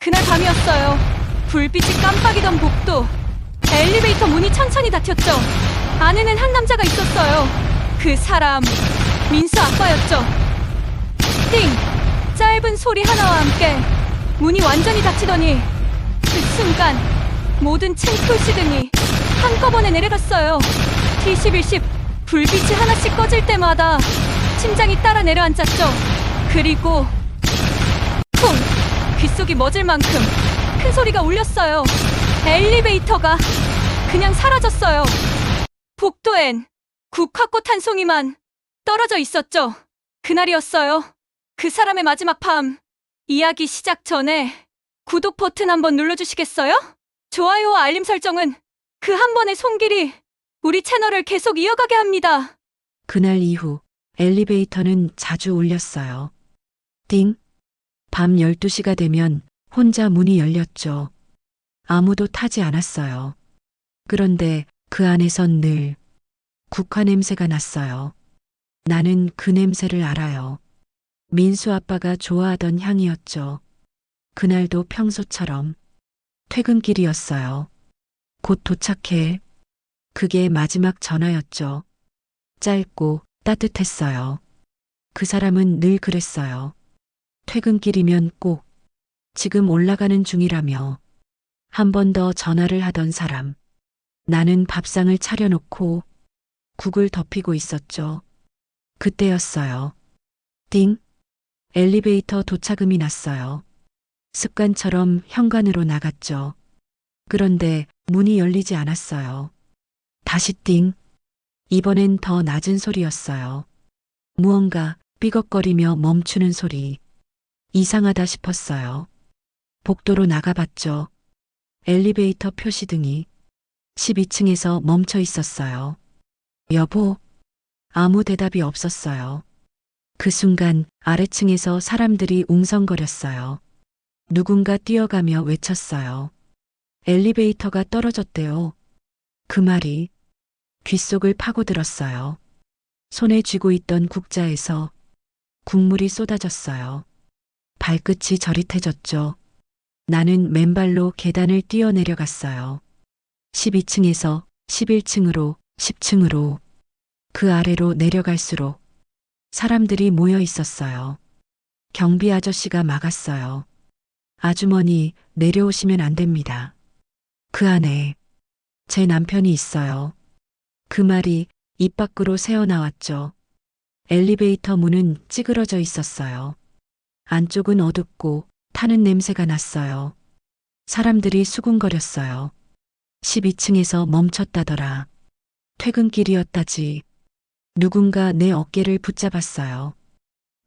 그날 밤이었어요. 불빛이 깜빡이던 복도. 엘리베이터 문이 천천히 닫혔죠. 안에는 한 남자가 있었어요. 그 사람, 민수 아빠였죠. 띵! 짧은 소리 하나와 함께 문이 완전히 닫히더니 그 순간 모든 층 표시등이 한꺼번에 내려갔어요. T1110 불빛이 하나씩 꺼질 때마다 심장이 따라 내려앉았죠. 그리고 쿵! 귓속이 멎을 만큼 큰 소리가 울렸어요. 엘리베이터가 그냥 사라졌어요. 복도엔 국화꽃 한 송이만 떨어져 있었죠. 그날이었어요. 그 사람의 마지막 밤. 이야기 시작 전에 구독 버튼 한번 눌러주시겠어요? 좋아요와 알림 설정은 그 한 번의 손길이 우리 채널을 계속 이어가게 합니다. 그날 이후 엘리베이터는 자주 울렸어요. 띵! 밤 12시가 되면 혼자 문이 열렸죠. 아무도 타지 않았어요. 그런데 그 안에선 늘 국화 냄새가 났어요. 나는 그 냄새를 알아요. 민수 아빠가 좋아하던 향이었죠. 그날도 평소처럼 퇴근길이었어요. 곧 도착해. 그게 마지막 전화였죠. 짧고 따뜻했어요. 그 사람은 늘 그랬어요. 퇴근길이면 꼭 지금 올라가는 중이라며 한 번 더 전화를 하던 사람. 나는 밥상을 차려놓고 국을 덮이고 있었죠. 그때였어요. 띵! 엘리베이터 도착음이 났어요. 습관처럼 현관으로 나갔죠. 그런데 문이 열리지 않았어요. 다시 띵! 이번엔 더 낮은 소리였어요. 무언가 삐걱거리며 멈추는 소리. 이상하다 싶었어요. 복도로 나가봤죠. 엘리베이터 표시등이 12층에서 멈춰 있었어요. 여보? 아무 대답이 없었어요. 그 순간 아래층에서 사람들이 웅성거렸어요. 누군가 뛰어가며 외쳤어요. 엘리베이터가 떨어졌대요. 그 말이 귓속을 파고들었어요. 손에 쥐고 있던 국자에서 국물이 쏟아졌어요. 발끝이 저릿해졌죠. 나는 맨발로 계단을 뛰어내려갔어요. 12층에서 11층으로 10층으로 그 아래로 내려갈수록 사람들이 모여 있었어요. 경비 아저씨가 막았어요. 아주머니, 내려오시면 안 됩니다. 그 안에 제 남편이 있어요. 그 말이 입 밖으로 새어나왔죠. 엘리베이터 문은 찌그러져 있었어요. 안쪽은 어둡고 타는 냄새가 났어요. 사람들이 수군거렸어요. 12층에서 멈췄다더라. 퇴근길이었다지. 누군가 내 어깨를 붙잡았어요.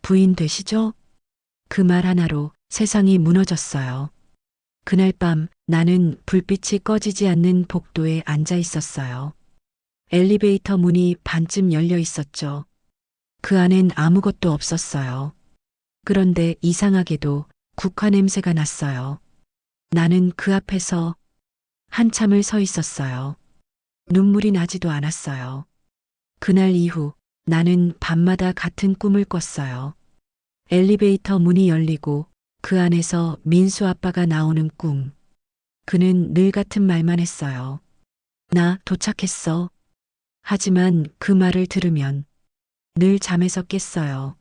부인 되시죠? 그 말 하나로 세상이 무너졌어요. 그날 밤 나는 불빛이 꺼지지 않는 복도에 앉아 있었어요. 엘리베이터 문이 반쯤 열려 있었죠. 그 안엔 아무것도 없었어요. 그런데 이상하게도 국화 냄새가 났어요. 나는 그 앞에서 한참을 서 있었어요. 눈물이 나지도 않았어요. 그날 이후 나는 밤마다 같은 꿈을 꿨어요. 엘리베이터 문이 열리고 그 안에서 민수 아빠가 나오는 꿈. 그는 늘 같은 말만 했어요. 나 도착했어. 하지만 그 말을 들으면 늘 잠에서 깼어요.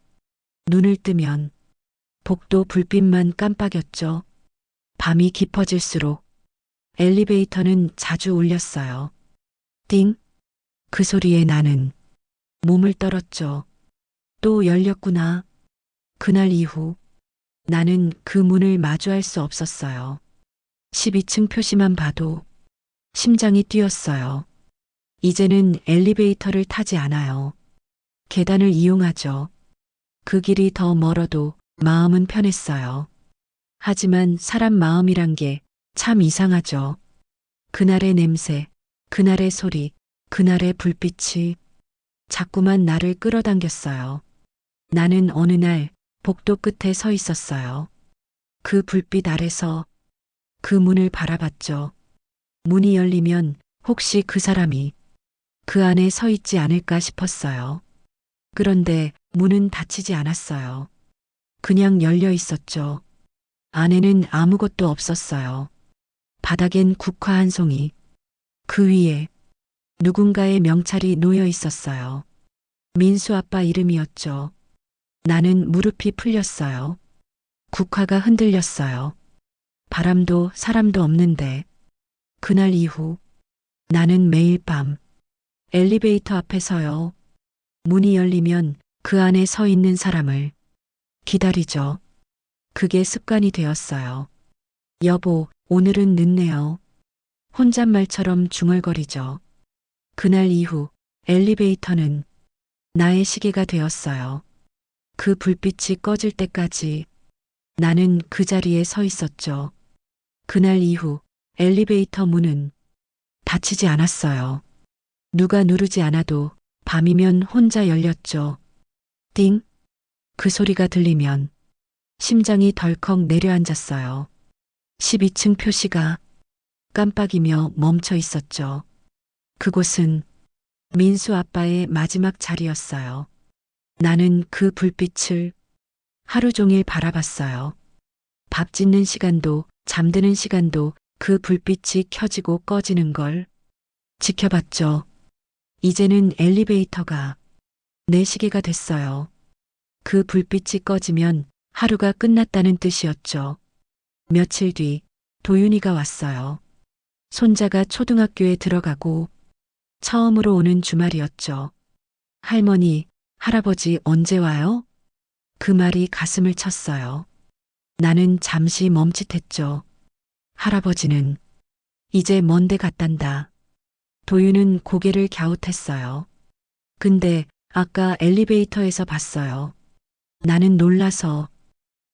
눈을 뜨면 복도 불빛만 깜빡였죠. 밤이 깊어질수록 엘리베이터는 자주 울렸어요. 띵! 그 소리에 나는 몸을 떨었죠. 또 열렸구나. 그날 이후 나는 그 문을 마주할 수 없었어요. 12층 표시만 봐도 심장이 뛰었어요. 이제는 엘리베이터를 타지 않아요. 계단을 이용하죠. 그 길이 더 멀어도 마음은 편했어요. 하지만 사람 마음이란 게 참 이상하죠. 그날의 냄새, 그날의 소리, 그날의 불빛이 자꾸만 나를 끌어당겼어요. 나는 어느 날 복도 끝에 서 있었어요. 그 불빛 아래서 그 문을 바라봤죠. 문이 열리면 혹시 그 사람이 그 안에 서 있지 않을까 싶었어요. 그런데 문은 닫히지 않았어요. 그냥 열려 있었죠. 안에는 아무것도 없었어요. 바닥엔 국화 한 송이. 그 위에 누군가의 명찰이 놓여 있었어요. 민수 아빠 이름이었죠. 나는 무릎이 풀렸어요. 국화가 흔들렸어요. 바람도 사람도 없는데 그날 이후 나는 매일 밤 엘리베이터 앞에 서요. 문이 열리면 그 안에 서 있는 사람을 기다리죠. 그게 습관이 되었어요. 여보, 오늘은 늦네요. 혼잣말처럼 중얼거리죠. 그날 이후 엘리베이터는 나의 시계가 되었어요. 그 불빛이 꺼질 때까지 나는 그 자리에 서 있었죠. 그날 이후 엘리베이터 문은 닫히지 않았어요. 누가 누르지 않아도 밤이면 혼자 열렸죠. 띵! 그 소리가 들리면 심장이 덜컥 내려앉았어요. 12층 표시가 깜빡이며 멈춰 있었죠. 그곳은 민수 아빠의 마지막 자리였어요. 나는 그 불빛을 하루 종일 바라봤어요. 밥 짓는 시간도 잠드는 시간도 그 불빛이 켜지고 꺼지는 걸 지켜봤죠. 이제는 엘리베이터가 내 시계가 됐어요. 그 불빛이 꺼지면 하루가 끝났다는 뜻이었죠. 며칠 뒤 도윤이가 왔어요. 손자가 초등학교에 들어가고 처음으로 오는 주말이었죠. 할머니, 할아버지 언제 와요? 그 말이 가슴을 쳤어요. 나는 잠시 멈칫했죠. 할아버지는 이제 먼데 갔단다. 도윤은 고개를 갸웃했어요. 근데 아까 엘리베이터에서 봤어요. 나는 놀라서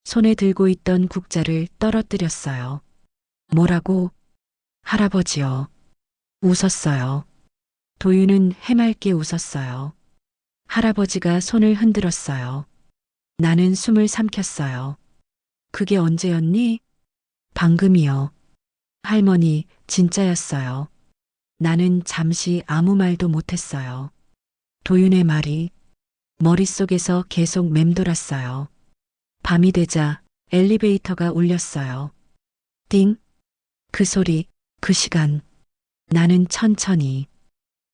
손에 들고 있던 국자를 떨어뜨렸어요. 뭐라고? 할아버지요. 웃었어요. 도윤은 해맑게 웃었어요. 할아버지가 손을 흔들었어요. 나는 숨을 삼켰어요. 그게 언제였니? 방금이요. 할머니, 진짜였어요. 나는 잠시 아무 말도 못했어요. 도윤의 말이 머릿속에서 계속 맴돌았어요. 밤이 되자 엘리베이터가 울렸어요. 띵! 그 소리, 그 시간. 나는 천천히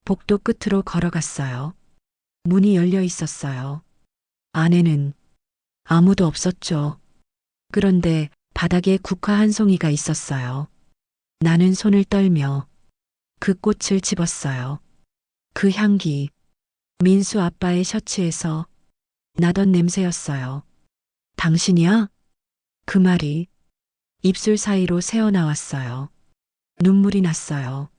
복도 끝으로 걸어갔어요. 문이 열려 있었어요. 안에는 아무도 없었죠. 그런데 바닥에 국화 한 송이가 있었어요. 나는 손을 떨며 그 꽃을 집었어요. 그 향기, 민수 아빠의 셔츠에서 나던 냄새였어요. 당신이야? 그 말이 입술 사이로 새어나왔어요. 눈물이 났어요.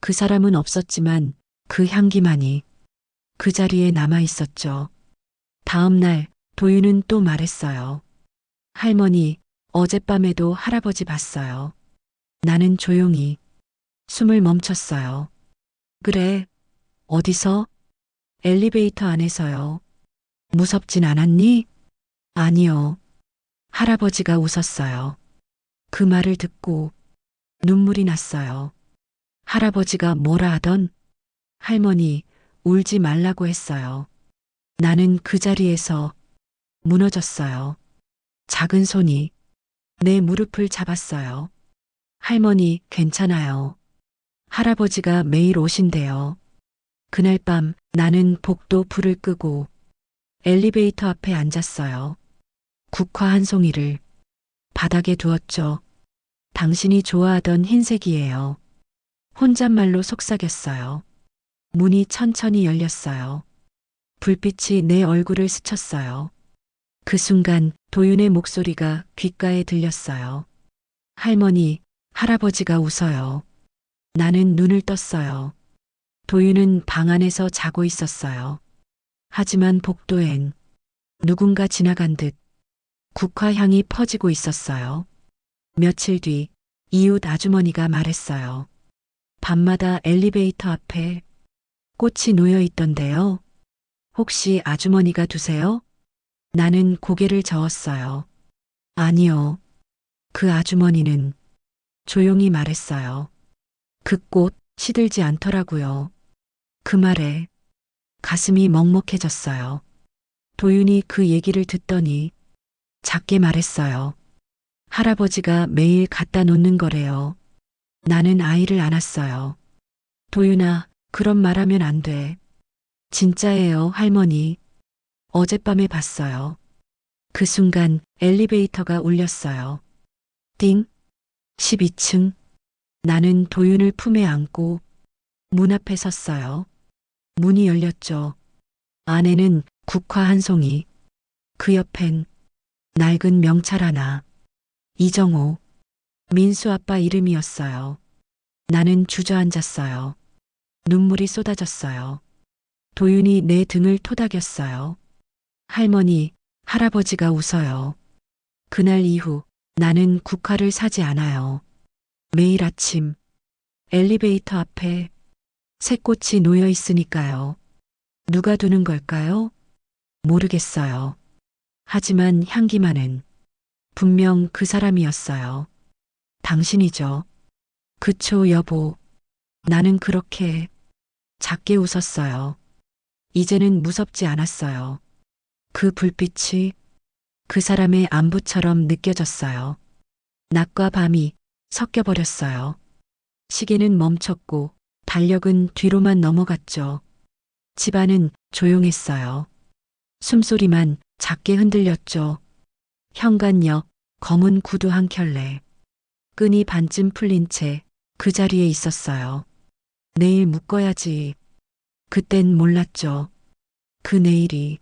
그 사람은 없었지만 그 향기만이 그 자리에 남아 있었죠. 다음 날 도윤은 또 말했어요. 할머니, 어젯밤에도 할아버지 봤어요. 나는 조용히 숨을 멈췄어요. 그래, 어디서? 엘리베이터 안에서요. 무섭진 않았니? 아니요. 할아버지가 웃었어요. 그 말을 듣고 눈물이 났어요. 할아버지가 뭐라 하던? 할머니, 울지 말라고 했어요. 나는 그 자리에서 무너졌어요. 작은 손이 내 무릎을 잡았어요. 할머니, 괜찮아요. 할아버지가 매일 오신대요. 그날 밤 나는 복도 불을 끄고 엘리베이터 앞에 앉았어요. 국화 한 송이를 바닥에 두었죠. 당신이 좋아하던 흰색이에요. 혼잣말로 속삭였어요. 문이 천천히 열렸어요. 불빛이 내 얼굴을 스쳤어요. 그 순간 도윤의 목소리가 귓가에 들렸어요. 할머니, 할아버지가 웃어요. 나는 눈을 떴어요. 도윤은 방 안에서 자고 있었어요. 하지만 복도엔 누군가 지나간 듯 국화 향이 퍼지고 있었어요. 며칠 뒤 이웃 아주머니가 말했어요. 밤마다 엘리베이터 앞에 꽃이 놓여 있던데요. 혹시 아주머니가 두세요? 나는 고개를 저었어요. 아니요. 그 아주머니는 조용히 말했어요. 그 꽃 시들지 않더라고요. 그 말에 가슴이 먹먹해졌어요. 도윤이 그 얘기를 듣더니 작게 말했어요. 할아버지가 매일 갖다 놓는 거래요. 나는 아이를 안았어요. 도윤아, 그런 말하면 안 돼. 진짜예요, 할머니. 어젯밤에 봤어요. 그 순간 엘리베이터가 울렸어요. 띵. 12층. 나는 도윤을 품에 안고 문 앞에 섰어요. 문이 열렸죠. 안에는 국화 한 송이. 그 옆엔 낡은 명찰 하나. 이정호. 민수 아빠 이름이었어요. 나는 주저앉았어요. 눈물이 쏟아졌어요. 도윤이 내 등을 토닥였어요. 할머니, 할아버지가 웃어요. 그날 이후 나는 국화를 사지 않아요. 매일 아침 엘리베이터 앞에 새꽃이 놓여 있으니까요. 누가 두는 걸까요? 모르겠어요. 하지만 향기만은 분명 그 사람이었어요. 당신이죠. 그쵸, 여보. 나는 그렇게 작게 웃었어요. 이제는 무섭지 않았어요. 그 불빛이 그 사람의 안부처럼 느껴졌어요. 낮과 밤이 섞여버렸어요. 시계는 멈췄고 달력은 뒤로만 넘어갔죠. 집안은 조용했어요. 숨소리만 작게 흔들렸죠. 현관역 검은 구두 한 켤레. 끈이 반쯤 풀린 채 그 자리에 있었어요. 내일 묶어야지. 그땐 몰랐죠. 그 내일이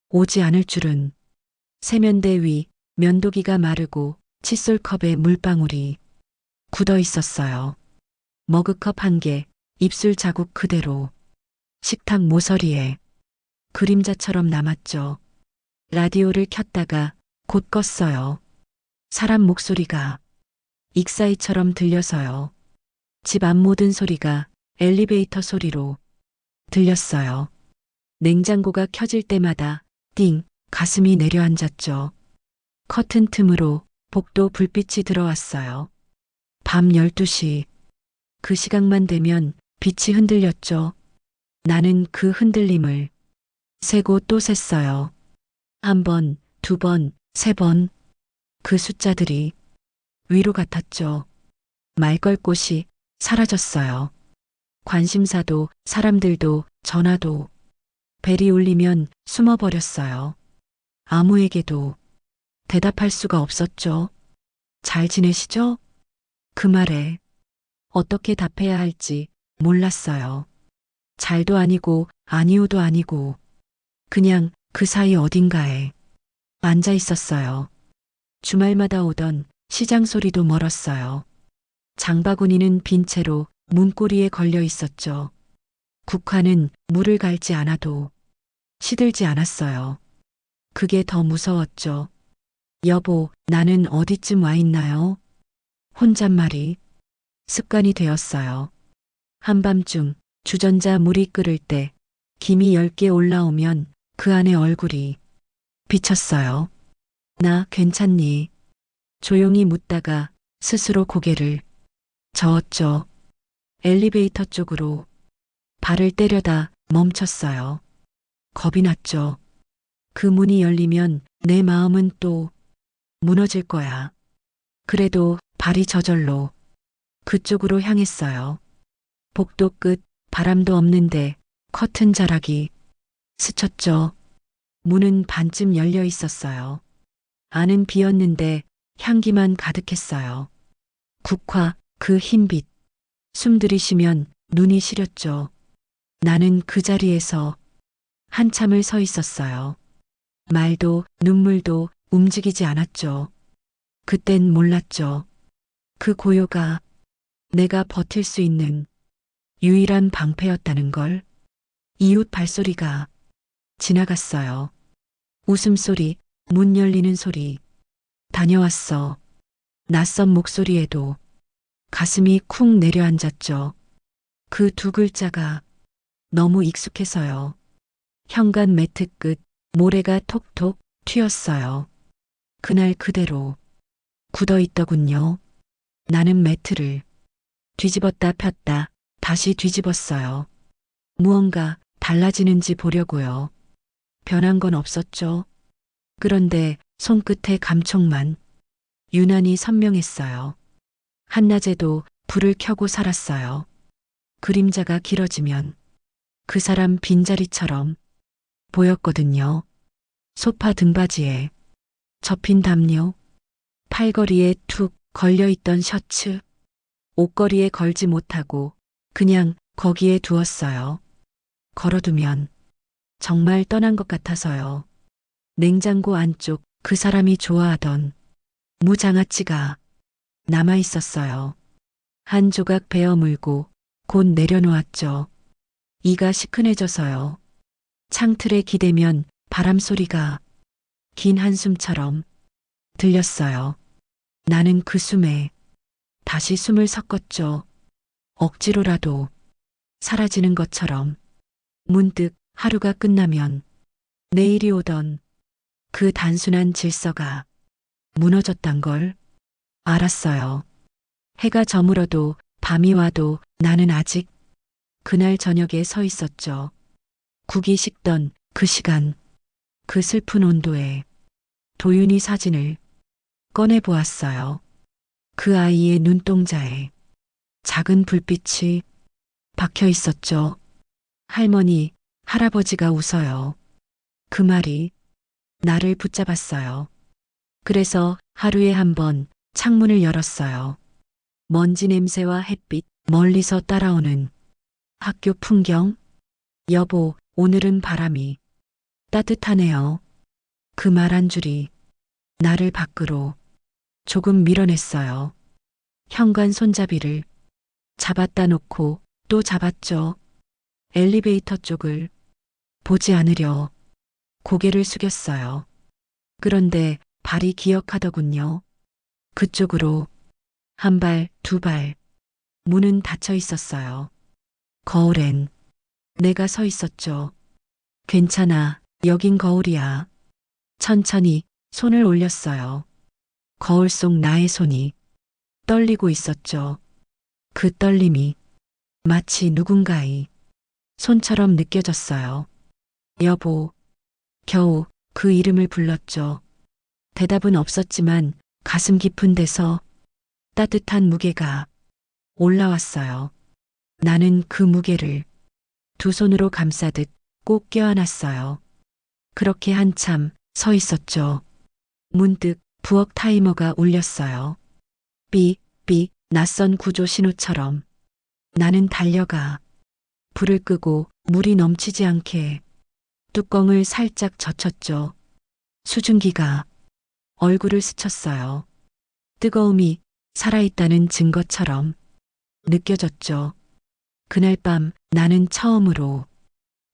오지 않을 줄은. 세면대 위 면도기가 마르고 칫솔컵에 물방울이 굳어 있었어요. 머그컵 한 개, 입술 자국 그대로. 식탁 모서리에 그림자처럼 남았죠. 라디오를 켰다가 곧 껐어요. 사람 목소리가 익사이처럼 들려서요. 집 안 모든 소리가 엘리베이터 소리로 들렸어요. 냉장고가 켜질 때마다 띵 가슴이 내려앉았죠. 커튼 틈으로 복도 불빛이 들어왔어요. 밤 12시. 그 시각만 되면 빛이 흔들렸죠. 나는 그 흔들림을 세고 또 셌어요. 한 번, 두 번, 세 번. 그 숫자들이 위로 같았죠. 말 걸 곳이 사라졌어요. 관심사도 사람들도 전화도 벨이 울리면 숨어버렸어요. 아무에게도 대답할 수가 없었죠. 잘 지내시죠? 그 말에 어떻게 답해야 할지 몰랐어요. 잘도 아니고 아니오도 아니고 그냥 그 사이 어딘가에 앉아 있었어요. 주말마다 오던 시장 소리도 멀었어요. 장바구니는 빈 채로 문고리에 걸려 있었죠. 국화는 물을 갈지 않아도 시들지 않았어요. 그게 더 무서웠죠. 여보, 나는 어디쯤 와 있나요? 혼잣말이 습관이 되었어요. 한밤중 주전자 물이 끓을 때 김이 10개 올라오면 그 안에 얼굴이 비쳤어요. 나 괜찮니? 조용히 묻다가 스스로 고개를 저었죠. 엘리베이터 쪽으로 발을 때려다 멈췄어요. 겁이 났죠. 그 문이 열리면 내 마음은 또 무너질 거야. 그래도 발이 저절로 그쪽으로 향했어요. 복도 끝 바람도 없는데 커튼 자락이 스쳤죠. 문은 반쯤 열려 있었어요. 안은 비었는데 향기만 가득했어요. 국화, 그 흰빛. 숨 들이쉬면 눈이 시렸죠. 나는 그 자리에서 한참을 서 있었어요. 말도 눈물도 움직이지 않았죠. 그땐 몰랐죠. 그 고요가 내가 버틸 수 있는 유일한 방패였다는 걸. 이웃 발소리가 지나갔어요. 웃음소리, 문 열리는 소리. 다녀왔어. 낯선 목소리에도 가슴이 쿵 내려앉았죠. 그 두 글자가 너무 익숙해서요. 현관 매트 끝 모래가 톡톡 튀었어요. 그날 그대로 굳어 있더군요. 나는 매트를 뒤집었다 폈다 다시 뒤집었어요. 무언가 달라지는지 보려고요. 변한 건 없었죠. 그런데 손끝에 감촉만 유난히 선명했어요. 한낮에도 불을 켜고 살았어요. 그림자가 길어지면 그 사람 빈자리처럼 보였거든요. 소파 등받이에 접힌 담요, 팔걸이에 툭 걸려있던 셔츠, 옷걸이에 걸지 못하고 그냥 거기에 두었어요. 걸어두면 정말 떠난 것 같아서요. 냉장고 안쪽 그 사람이 좋아하던 무장아찌가 남아 있었어요. 한 조각 베어 물고 곧 내려놓았죠. 이가 시큰해져서요. 창틀에 기대면 바람 소리가 긴 한숨처럼 들렸어요. 나는 그 숨에 다시 숨을 섞었죠. 억지로라도 사라지는 것처럼. 문득 하루가 끝나면 내일이 오던 그 단순한 질서가 무너졌단 걸 알았어요. 해가 저물어도 밤이 와도 나는 아직 그날 저녁에 서 있었죠. 국이 식던 그 시간, 그 슬픈 온도에 도윤이 사진을 꺼내 보았어요. 그 아이의 눈동자에 작은 불빛이 박혀 있었죠. 할머니, 할아버지가 웃어요. 그 말이 나를 붙잡았어요. 그래서 하루에 한 번 창문을 열었어요. 먼지 냄새와 햇빛, 멀리서 따라오는 학교 풍경. 여보, 오늘은 바람이 따뜻하네요. 그 말 한 줄이 나를 밖으로 조금 밀어냈어요. 현관 손잡이를 잡았다 놓고 또 잡았죠. 엘리베이터 쪽을 보지 않으려 고개를 숙였어요. 그런데 발이 기억하더군요. 그쪽으로 한 발, 두 발. 문은 닫혀 있었어요. 거울엔 내가 서 있었죠. 괜찮아, 여긴 거울이야. 천천히 손을 올렸어요. 거울 속 나의 손이 떨리고 있었죠. 그 떨림이 마치 누군가의 손처럼 느껴졌어요. 여보, 겨우 그 이름을 불렀죠. 대답은 없었지만 가슴 깊은 데서 따뜻한 무게가 올라왔어요. 나는 그 무게를 두 손으로 감싸듯 꼭 껴안았어요. 그렇게 한참 서 있었죠. 문득 부엌 타이머가 울렸어요. 삐, 삐, 낯선 구조 신호처럼. 나는 달려가 불을 끄고 물이 넘치지 않게 뚜껑을 살짝 젖혔죠. 수증기가 얼굴을 스쳤어요. 뜨거움이 살아있다는 증거처럼 느껴졌죠. 그날 밤 나는 처음으로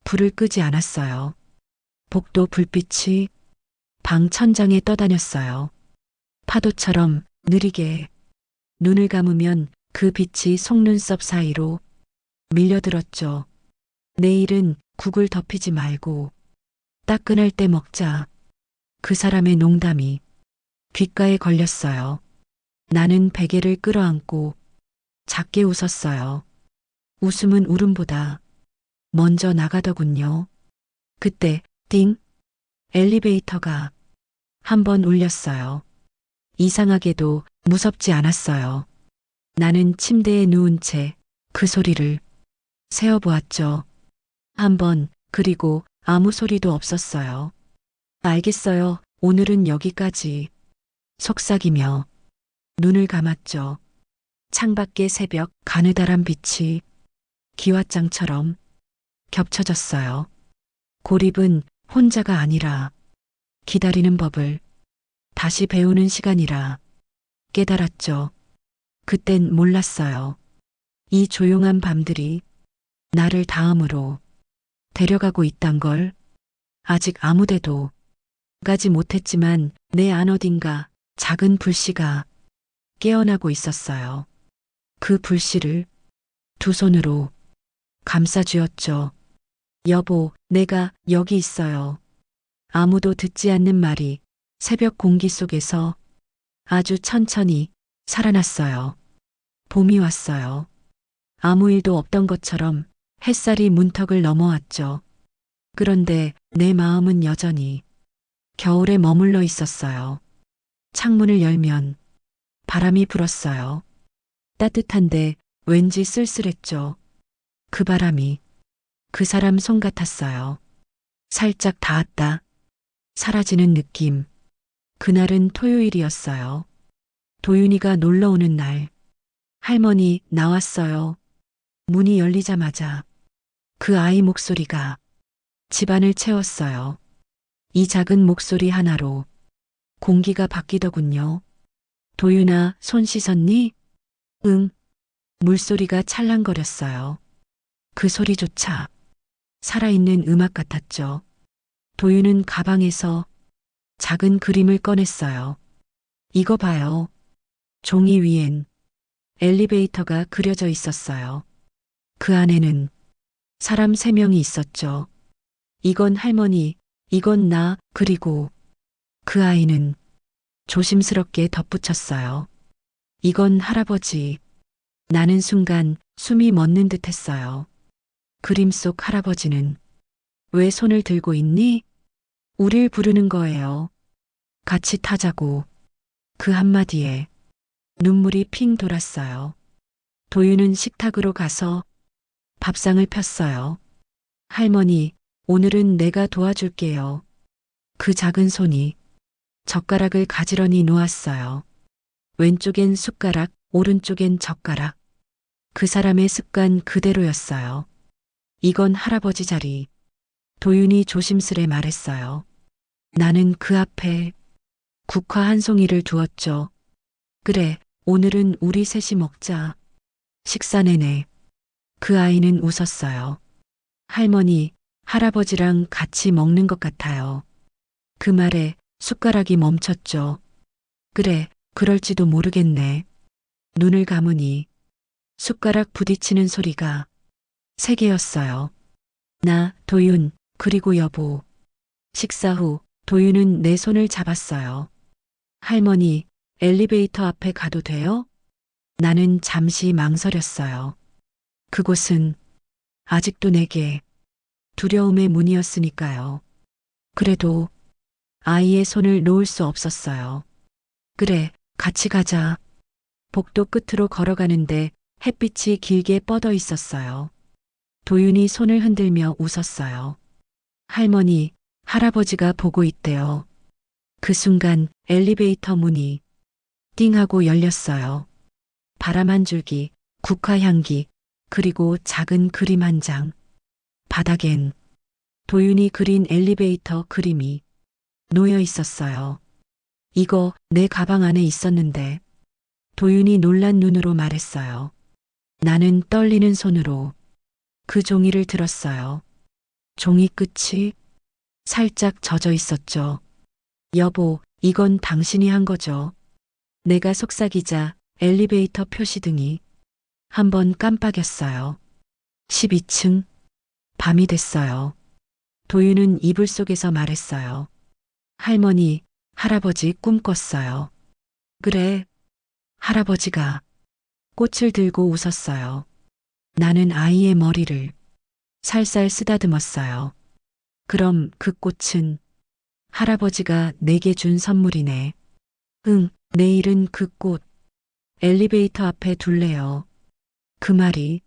불을 끄지 않았어요. 복도 불빛이 방 천장에 떠다녔어요. 파도처럼 느리게 눈을 감으면 그 빛이 속눈썹 사이로 밀려들었죠. 내일은 국을 덮이지 말고 따끈할 때 먹자. 그 사람의 농담이 귓가에 걸렸어요. 나는 베개를 끌어안고 작게 웃었어요. 웃음은 울음보다 먼저 나가더군요. 그때 띵! 엘리베이터가 한 번 울렸어요. 이상하게도 무섭지 않았어요. 나는 침대에 누운 채 그 소리를 세어보았죠. 한 번, 그리고 아무 소리도 없었어요. 알겠어요. 오늘은 여기까지. 속삭이며 눈을 감았죠. 창밖의 새벽 가느다란 빛이 기왓장처럼 겹쳐졌어요. 고립은 혼자가 아니라 기다리는 법을 다시 배우는 시간이라 깨달았죠. 그땐 몰랐어요. 이 조용한 밤들이 나를 다음으로 데려가고 있단 걸. 아직 아무데도 가지 못했지만 내 안 어딘가 작은 불씨가 깨어나고 있었어요. 그 불씨를 두 손으로 감싸쥐었죠. 여보, 내가 여기 있어요. 아무도 듣지 않는 말이 새벽 공기 속에서 아주 천천히 살아났어요. 봄이 왔어요. 아무 일도 없던 것처럼 햇살이 문턱을 넘어왔죠. 그런데 내 마음은 여전히 겨울에 머물러 있었어요. 창문을 열면 바람이 불었어요. 따뜻한데 왠지 쓸쓸했죠. 그 바람이 그 사람 손 같았어요. 살짝 닿았다. 사라지는 느낌. 그날은 토요일이었어요. 도윤이가 놀러 오는 날. 할머니 나왔어요. 문이 열리자마자 그 아이 목소리가 집안을 채웠어요. 이 작은 목소리 하나로 공기가 바뀌더군요. 도윤아, 손 씻었니? 응. 물소리가 찰랑거렸어요. 그 소리조차 살아있는 음악 같았죠. 도윤은 가방에서 작은 그림을 꺼냈어요. 이거 봐요. 종이 위엔 엘리베이터가 그려져 있었어요. 그 안에는 사람 3명이 있었죠. 이건 할머니, 이건 나, 그리고 그 아이는 조심스럽게 덧붙였어요. 이건 할아버지. 나는 순간 숨이 멎는 듯 했어요. 그림 속 할아버지는 왜 손을 들고 있니? 우릴 부르는 거예요. 같이 타자고. 그 한마디에 눈물이 핑 돌았어요. 도윤은 식탁으로 가서 밥상을 폈어요. 할머니, 오늘은 내가 도와줄게요. 그 작은 손이 젓가락을 가지런히 놓았어요. 왼쪽엔 숟가락, 오른쪽엔 젓가락. 그 사람의 습관 그대로였어요. 이건 할아버지 자리. 도윤이 조심스레 말했어요. 나는 그 앞에 국화 한 송이를 두었죠. 그래, 오늘은 우리 셋이 먹자. 식사 내내 그 아이는 웃었어요. 할머니, 할아버지랑 같이 먹는 것 같아요. 그 말에 숟가락이 멈췄죠. 그래, 그럴지도 모르겠네. 눈을 감으니 숟가락 부딪히는 소리가 3개였어요. 나, 도윤, 그리고 여보. 식사 후 도윤은 내 손을 잡았어요. 할머니, 엘리베이터 앞에 가도 돼요? 나는 잠시 망설였어요. 그곳은 아직도 내게 두려움의 문이었으니까요. 그래도 아이의 손을 놓을 수 없었어요. 그래, 같이 가자. 복도 끝으로 걸어가는데 햇빛이 길게 뻗어 있었어요. 도윤이 손을 흔들며 웃었어요. 할머니, 할아버지가 보고 있대요. 그 순간 엘리베이터 문이 띵 하고 열렸어요. 바람 한 줄기, 국화 향기, 그리고 작은 그림 한 장. 바닥엔 도윤이 그린 엘리베이터 그림이 놓여 있었어요. 이거 내 가방 안에 있었는데. 도윤이 놀란 눈으로 말했어요. 나는 떨리는 손으로 그 종이를 들었어요. 종이 끝이 살짝 젖어 있었죠. 여보, 이건 당신이 한 거죠. 내가 속삭이자 엘리베이터 표시등이 한번 깜빡였어요. 12층. 밤이 됐어요. 도윤은 이불 속에서 말했어요. 할머니, 할아버지 꿈 꿨어요. 그래. 할아버지가 꽃을 들고 웃었어요. 나는 아이의 머리를 살살 쓰다듬었어요. 그럼 그 꽃은 할아버지가 내게 준 선물이네. 응, 내일은 그 꽃 엘리베이터 앞에 둘래요. 그 말이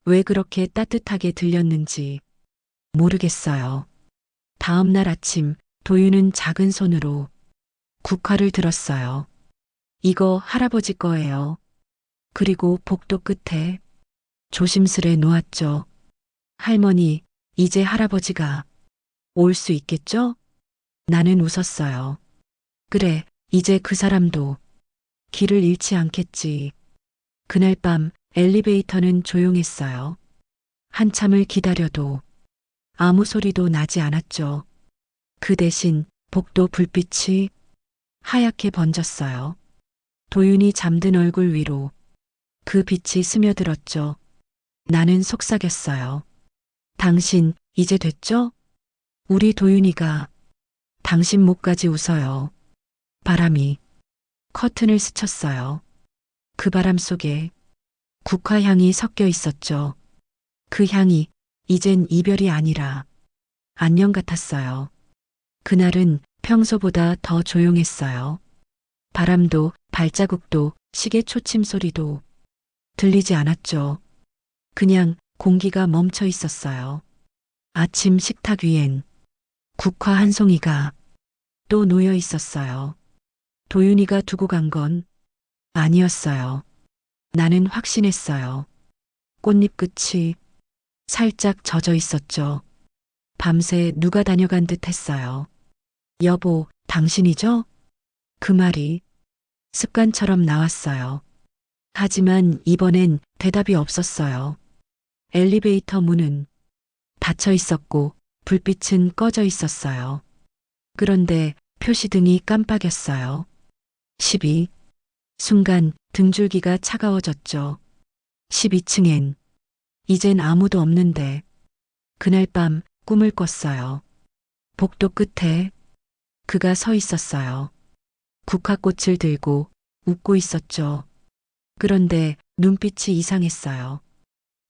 왜 그렇게 따뜻하게 들렸는지 모르겠어요. 다음 날 아침 도윤은 작은 손으로 국화를 들었어요. 이거 할아버지 거예요. 그리고 복도 끝에 조심스레 놓았죠. 할머니, 이제 할아버지가 올 수 있겠죠? 나는 웃었어요. 그래, 이제 그 사람도 길을 잃지 않겠지. 그날 밤 엘리베이터는 조용했어요. 한참을 기다려도 아무 소리도 나지 않았죠. 그 대신 복도 불빛이 하얗게 번졌어요. 도윤이 잠든 얼굴 위로 그 빛이 스며들었죠. 나는 속삭였어요. 당신 이제 됐죠? 우리 도윤이가 당신 목까지 웃어요. 바람이 커튼을 스쳤어요. 그 바람 속에 국화향이 섞여 있었죠. 그 향이 이젠 이별이 아니라 안녕 같았어요. 그날은 평소보다 더 조용했어요. 바람도 발자국도 시계 초침 소리도 들리지 않았죠. 그냥 공기가 멈춰 있었어요. 아침 식탁 위엔 국화 한 송이가 또 놓여 있었어요. 도윤이가 두고 간 건 아니었어요. 나는 확신했어요. 꽃잎 끝이 살짝 젖어 있었죠. 밤새 누가 다녀간 듯 했어요. 여보, 당신이죠? 그 말이 습관처럼 나왔어요. 하지만 이번엔 대답이 없었어요. 엘리베이터 문은 닫혀 있었고 불빛은 꺼져 있었어요. 그런데 표시등이 깜빡였어요. 12. 순간 등줄기가 차가워졌죠. 12층엔 이젠 아무도 없는데 그날 밤 꿈을 꿨어요. 복도 끝에 그가 서 있었어요. 국화꽃을 들고 웃고 있었죠. 그런데 눈빛이 이상했어요.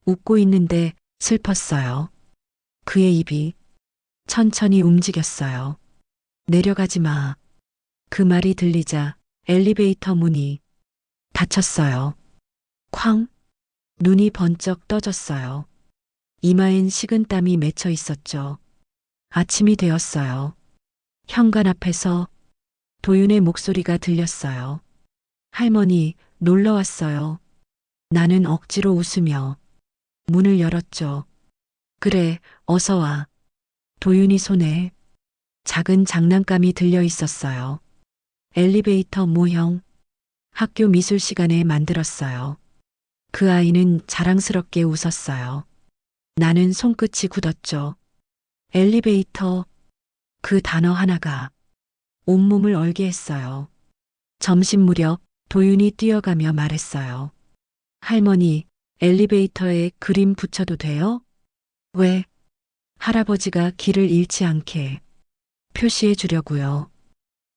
웃고 있는데 슬펐어요. 그의 입이 천천히 움직였어요. 내려가지 마. 그 말이 들리자 엘리베이터 문이 닫혔어요. 쾅! 눈이 번쩍 떠졌어요. 이마엔 식은땀이 맺혀 있었죠. 아침이 되었어요. 현관 앞에서 도윤의 목소리가 들렸어요. 할머니, 놀러 왔어요. 나는 억지로 웃으며 문을 열었죠. 그래, 어서 와. 도윤이 손에 작은 장난감이 들려 있었어요. 엘리베이터 모형, 학교 미술 시간에 만들었어요. 그 아이는 자랑스럽게 웃었어요. 나는 손끝이 굳었죠. 엘리베이터, 그 단어 하나가 온몸을 얼게 했어요. 점심 무렵 도윤이 뛰어가며 말했어요. 할머니, 엘리베이터에 그림 붙여도 돼요? 왜? 할아버지가 길을 잃지 않게 표시해 주려고요.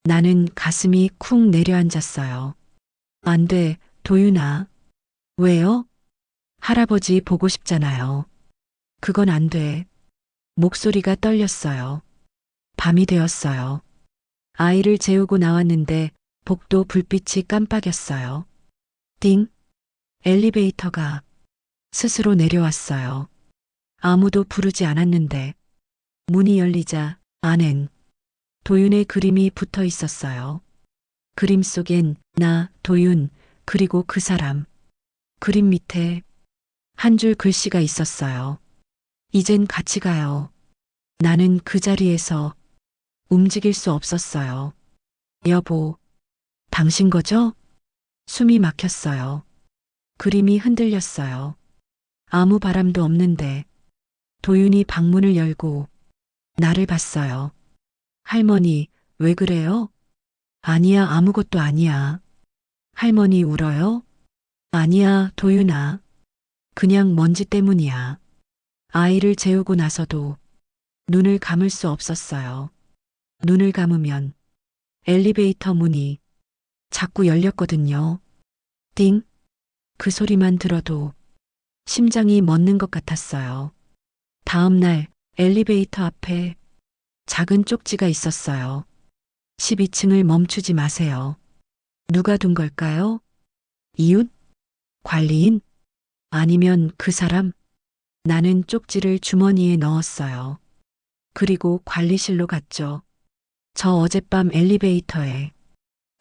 나는 가슴이 쿵 내려앉았어요. 안 돼, 도윤아. 왜요? 할아버지 보고 싶잖아요. 그건 안 돼. 목소리가 떨렸어요. 밤이 되었어요. 아이를 재우고 나왔는데 복도 불빛이 깜빡였어요. 띵! 엘리베이터가 스스로 내려왔어요. 아무도 부르지 않았는데 문이 열리자 안엔 도윤의 그림이 붙어 있었어요. 그림 속엔 나, 도윤, 그리고 그 사람. 그림 밑에 한 줄 글씨가 있었어요. 이젠 같이 가요. 나는 그 자리에서 움직일 수 없었어요. 여보, 당신 거죠? 숨이 막혔어요. 그림이 흔들렸어요. 아무 바람도 없는데 도윤이 방문을 열고 나를 봤어요. 할머니, 왜 그래요? 아니야, 아무것도 아니야. 할머니 울어요? 아니야, 도윤아. 그냥 먼지 때문이야. 아이를 재우고 나서도 눈을 감을 수 없었어요. 눈을 감으면 엘리베이터 문이 자꾸 열렸거든요. 띵! 그 소리만 들어도 심장이 멎는 것 같았어요. 다음 날 엘리베이터 앞에 작은 쪽지가 있었어요. 12층을 멈추지 마세요. 누가 둔 걸까요? 이웃? 관리인? 아니면 그 사람? 나는 쪽지를 주머니에 넣었어요. 그리고 관리실로 갔죠. 저 어젯밤 엘리베이터에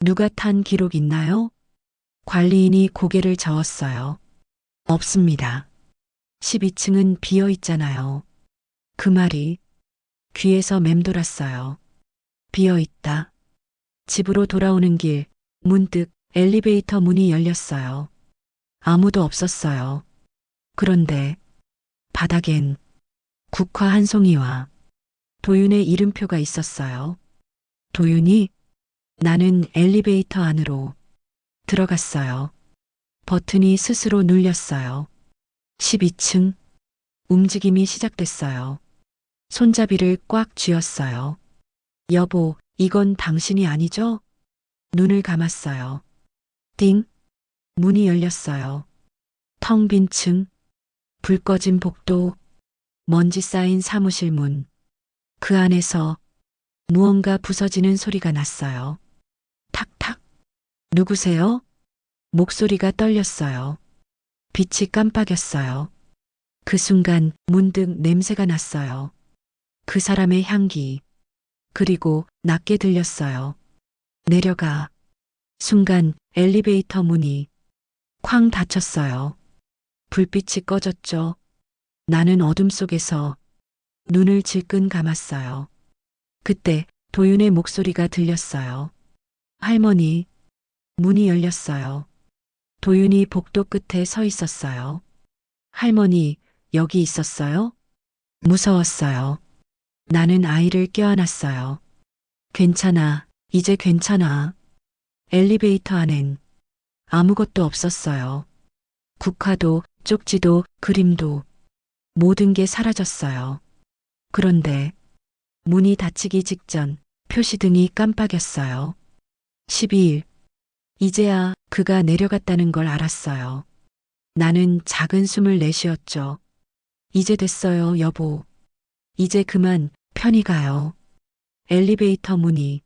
누가 탄 기록 있나요? 관리인이 고개를 저었어요. 없습니다. 12층은 비어 있잖아요. 그 말이 귀에서 맴돌았어요. 비어 있다. 집으로 돌아오는 길, 문득 엘리베이터 문이 열렸어요. 아무도 없었어요. 그런데 바닥엔 국화 한 송이와 도윤의 이름표가 있었어요. 도윤이? 나는 엘리베이터 안으로 들어갔어요. 버튼이 스스로 눌렸어요. 12층. 움직임이 시작됐어요. 손잡이를 꽉 쥐었어요. 여보, 이건 당신이 아니죠? 눈을 감았어요. 띵! 문이 열렸어요. 텅 빈 층, 불 꺼진 복도, 먼지 쌓인 사무실 문. 그 안에서 무언가 부서지는 소리가 났어요. 탁탁. 누구세요? 목소리가 떨렸어요. 빛이 깜빡였어요. 그 순간 문득 냄새가 났어요. 그 사람의 향기. 그리고 낮게 들렸어요. 내려가. 순간 엘리베이터 문이 쾅 닫혔어요. 불빛이 꺼졌죠. 나는 어둠 속에서 눈을 질끈 감았어요. 그때 도윤의 목소리가 들렸어요. 할머니. 문이 열렸어요. 도윤이 복도 끝에 서 있었어요. 할머니, 여기 있었어요? 무서웠어요. 나는 아이를 껴안았어요. 괜찮아, 이제 괜찮아. 엘리베이터 안엔 아무것도 없었어요. 국화도, 쪽지도, 그림도, 모든 게 사라졌어요. 그런데 문이 닫히기 직전 표시등이 깜빡였어요. 12일. 이제야 그가 내려갔다는 걸 알았어요. 나는 작은 숨을 내쉬었죠. 이제 됐어요, 여보. 이제 그만 편히 가요. 엘리베이터 문이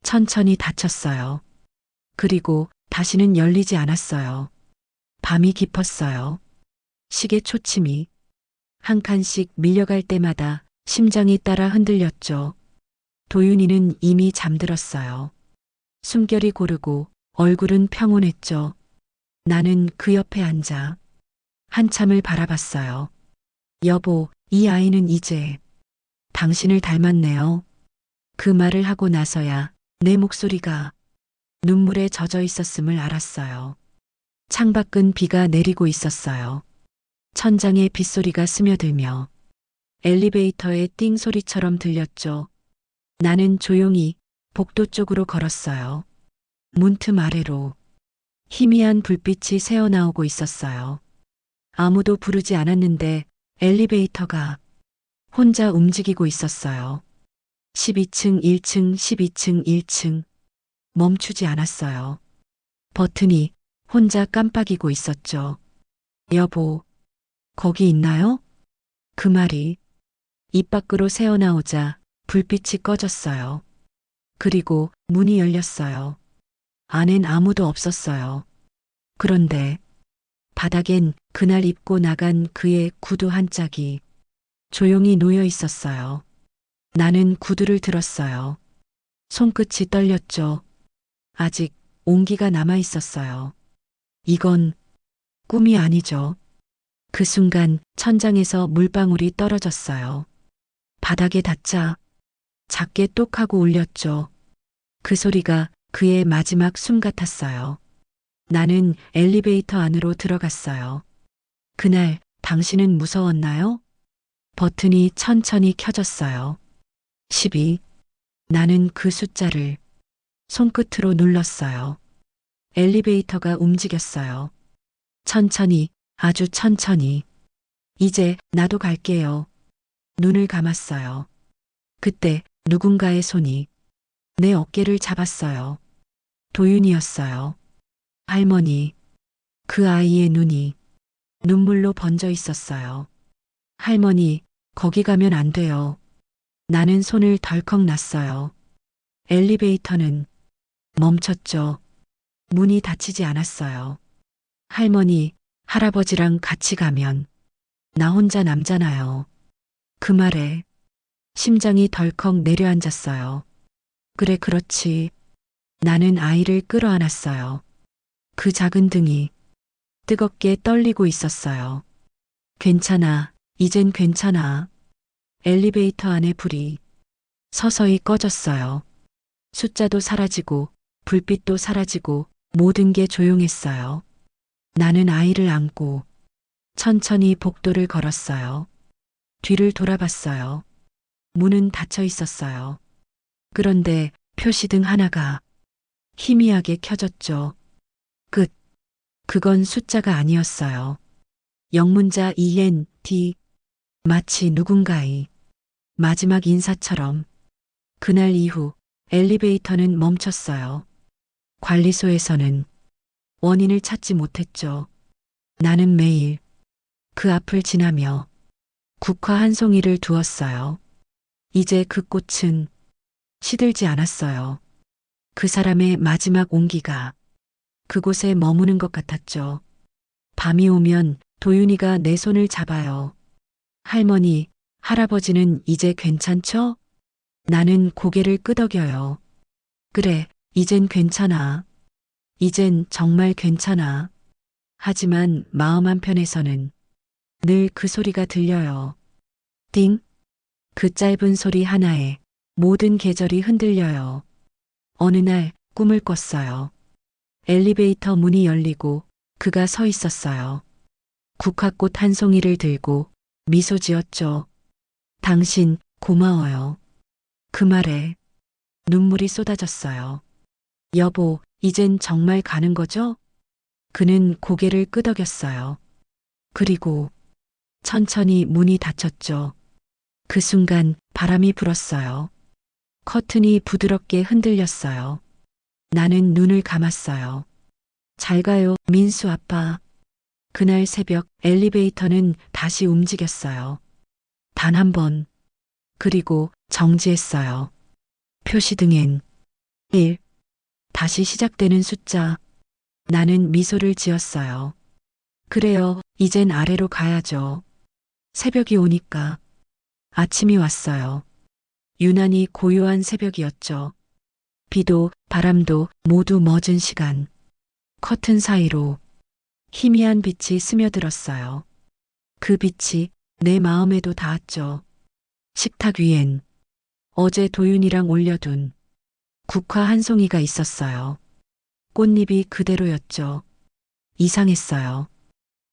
천천히 닫혔어요. 그리고 다시는 열리지 않았어요. 밤이 깊었어요. 시계 초침이 한 칸씩 밀려갈 때마다 심장이 따라 흔들렸죠. 도윤이는 이미 잠들었어요. 숨결이 고르고 얼굴은 평온했죠. 나는 그 옆에 앉아 한참을 바라봤어요. 여보, 이 아이는 이제 당신을 닮았네요. 그 말을 하고 나서야 내 목소리가 눈물에 젖어 있었음을 알았어요. 창밖은 비가 내리고 있었어요. 천장에 빗소리가 스며들며 엘리베이터의 띵 소리처럼 들렸죠. 나는 조용히 복도 쪽으로 걸었어요. 문틈 아래로 희미한 불빛이 새어나오고 있었어요. 아무도 부르지 않았는데 엘리베이터가 혼자 움직이고 있었어요. 12층 1층 12층 1층 멈추지 않았어요. 버튼이 혼자 깜빡이고 있었죠. 여보, 거기 있나요? 그 말이 입 밖으로 새어나오자 불빛이 꺼졌어요. 그리고 문이 열렸어요. 안엔 아무도 없었어요. 그런데 바닥엔 그날 입고 나간 그의 구두 한 짝이 조용히 놓여 있었어요. 나는 구두를 들었어요. 손끝이 떨렸죠. 아직 온기가 남아 있었어요. 이건 꿈이 아니죠. 그 순간 천장에서 물방울이 떨어졌어요. 바닥에 닿자 작게 똑하고 울렸죠. 그 소리가 그의 마지막 숨 같았어요. 나는 엘리베이터 안으로 들어갔어요. 그날 당신은 무서웠나요? 버튼이 천천히 켜졌어요. 12. 나는 그 숫자를 손끝으로 눌렀어요. 엘리베이터가 움직였어요. 천천히, 아주 천천히. 이제 나도 갈게요. 눈을 감았어요. 그때 누군가의 손이 내 어깨를 잡았어요. 도윤이었어요. 할머니. 그 아이의 눈이 눈물로 번져 있었어요. 할머니, 거기 가면 안 돼요. 나는 손을 덜컥 놨어요. 엘리베이터는 멈췄죠. 문이 닫히지 않았어요. 할머니, 할아버지랑 같이 가면 나 혼자 남잖아요. 그 말에 심장이 덜컥 내려앉았어요. 그래, 그렇지. 나는 아이를 끌어안았어요. 그 작은 등이 뜨겁게 떨리고 있었어요. 괜찮아, 이젠 괜찮아. 엘리베이터 안의 불이 서서히 꺼졌어요. 숫자도 사라지고 불빛도 사라지고 모든 게 조용했어요. 나는 아이를 안고 천천히 복도를 걸었어요. 뒤를 돌아봤어요. 문은 닫혀 있었어요. 그런데 표시등 하나가 희미하게 켜졌죠. 끝. 그건 숫자가 아니었어요. 영문자 END. 마치 누군가의 마지막 인사처럼. 그날 이후 엘리베이터는 멈췄어요. 관리소에서는 원인을 찾지 못했죠. 나는 매일 그 앞을 지나며 국화 한 송이를 두었어요. 이제 그 꽃은 시들지 않았어요. 그 사람의 마지막 온기가 그곳에 머무는 것 같았죠. 밤이 오면 도윤이가 내 손을 잡아요. 할머니, 할아버지는 이제 괜찮죠? 나는 고개를 끄덕여요. 그래, 이젠 괜찮아. 이젠 정말 괜찮아. 하지만 마음 한편에서는 늘 그 소리가 들려요. 띵! 그 짧은 소리 하나에 모든 계절이 흔들려요. 어느 날 꿈을 꿨어요. 엘리베이터 문이 열리고 그가 서 있었어요. 국화꽃 한 송이를 들고 미소 지었죠. 당신 고마워요. 그 말에 눈물이 쏟아졌어요. 여보, 이젠 정말 가는 거죠? 그는 고개를 끄덕였어요. 그리고 천천히 문이 닫혔죠. 그 순간 바람이 불었어요. 커튼이 부드럽게 흔들렸어요. 나는 눈을 감았어요. 잘 가요, 민수 아빠. 그날 새벽 엘리베이터는 다시 움직였어요. 단 한 번. 그리고 정지했어요. 표시등엔 1. 다시 시작되는 숫자. 나는 미소를 지었어요. 그래요, 이젠 아래로 가야죠. 새벽이 오니까. 아침이 왔어요. 유난히 고요한 새벽이었죠. 비도 바람도 모두 멎은 시간. 커튼 사이로 희미한 빛이 스며들었어요. 그 빛이 내 마음에도 닿았죠. 식탁 위엔 어제 도윤이랑 올려둔 국화 한 송이가 있었어요. 꽃잎이 그대로였죠. 이상했어요.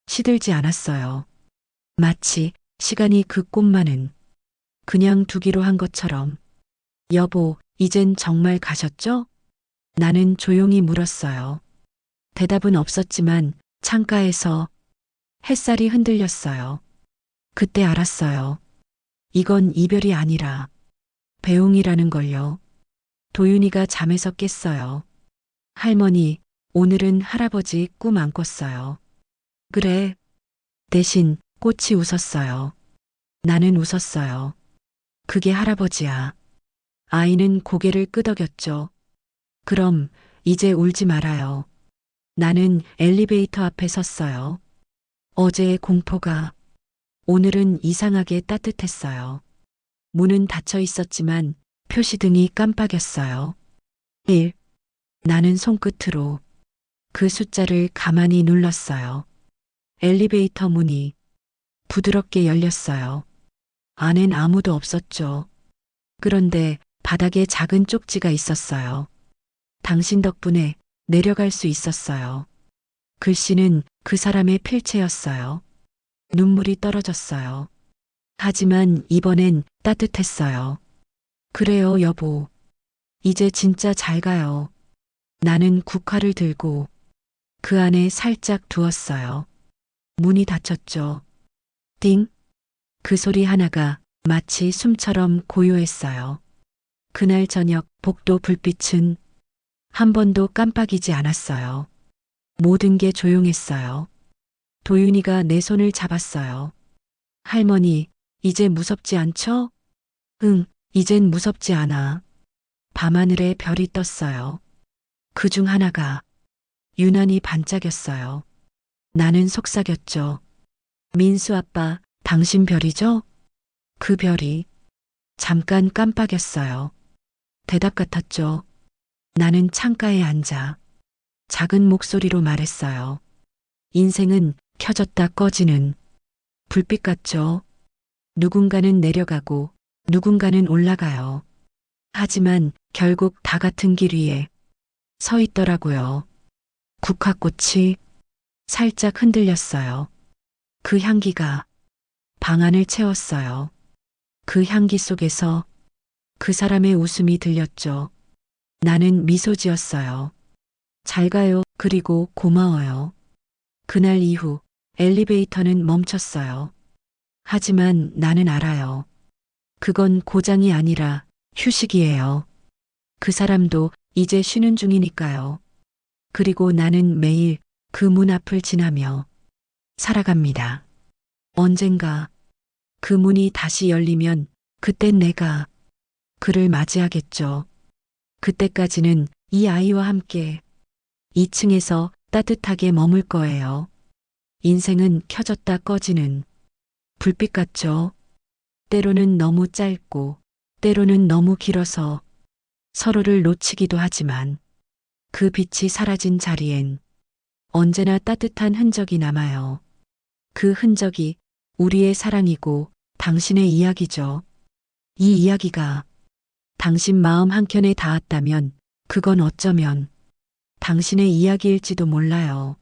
시들지 않았어요. 마치 시간이 그 꽃만은 그냥 두기로 한 것처럼. 여보, 이젠 정말 가셨죠? 나는 조용히 물었어요. 대답은 없었지만 창가에서 햇살이 흔들렸어요. 그때 알았어요. 이건 이별이 아니라 배웅이라는 걸요. 도윤이가 잠에서 깼어요. 할머니, 오늘은 할아버지 꿈 안 꿨어요. 그래. 대신 꽃이 웃었어요. 나는 웃었어요. 그게 할아버지야. 아이는 고개를 끄덕였죠. 그럼 이제 울지 말아요. 나는 엘리베이터 앞에 섰어요. 어제의 공포가 오늘은 이상하게 따뜻했어요. 문은 닫혀 있었지만 표시등이 깜빡였어요. 1. 나는 손끝으로 그 숫자를 가만히 눌렀어요. 엘리베이터 문이 부드럽게 열렸어요. 안엔 아무도 없었죠. 그런데 바닥에 작은 쪽지가 있었어요. 당신 덕분에 내려갈 수 있었어요. 글씨는 그 사람의 필체였어요. 눈물이 떨어졌어요. 하지만 이번엔 따뜻했어요. 그래요, 여보. 이제 진짜 잘 가요. 나는 국화를 들고 그 안에 살짝 두었어요. 문이 닫혔죠. 띵! 그 소리 하나가 마치 숨처럼 고요했어요. 그날 저녁 복도 불빛은 한 번도 깜빡이지 않았어요. 모든 게 조용했어요. 도윤이가 내 손을 잡았어요. 할머니, 이제 무섭지 않죠? 응, 이젠 무섭지 않아. 밤하늘에 별이 떴어요. 그 중 하나가 유난히 반짝였어요. 나는 속삭였죠. 민수 아빠, 당신 별이죠? 그 별이 잠깐 깜빡였어요. 대답 같았죠. 나는 창가에 앉아 작은 목소리로 말했어요. 인생은 켜졌다 꺼지는 불빛 같죠. 누군가는 내려가고 누군가는 올라가요. 하지만 결국 다 같은 길 위에 서 있더라고요. 국화꽃이 살짝 흔들렸어요. 그 향기가 방 안을 채웠어요. 그 향기 속에서 그 사람의 웃음이 들렸죠. 나는 미소 지었어요. 잘 가요. 그리고 고마워요. 그날 이후 엘리베이터는 멈췄어요. 하지만 나는 알아요. 그건 고장이 아니라 휴식이에요. 그 사람도 이제 쉬는 중이니까요. 그리고 나는 매일 그 문 앞을 지나며 살아갑니다. 언젠가 그 문이 다시 열리면 그땐 내가 그를 맞이하겠죠. 그때까지는 이 아이와 함께 2층에서 따뜻하게 머물 거예요. 인생은 켜졌다 꺼지는 불빛 같죠? 때로는 너무 짧고, 때로는 너무 길어서 서로를 놓치기도 하지만 그 빛이 사라진 자리엔 언제나 따뜻한 흔적이 남아요. 그 흔적이 우리의 사랑이고 당신의 이야기죠. 이 이야기가 당신 마음 한켠에 닿았다면 그건 어쩌면 당신의 이야기일지도 몰라요.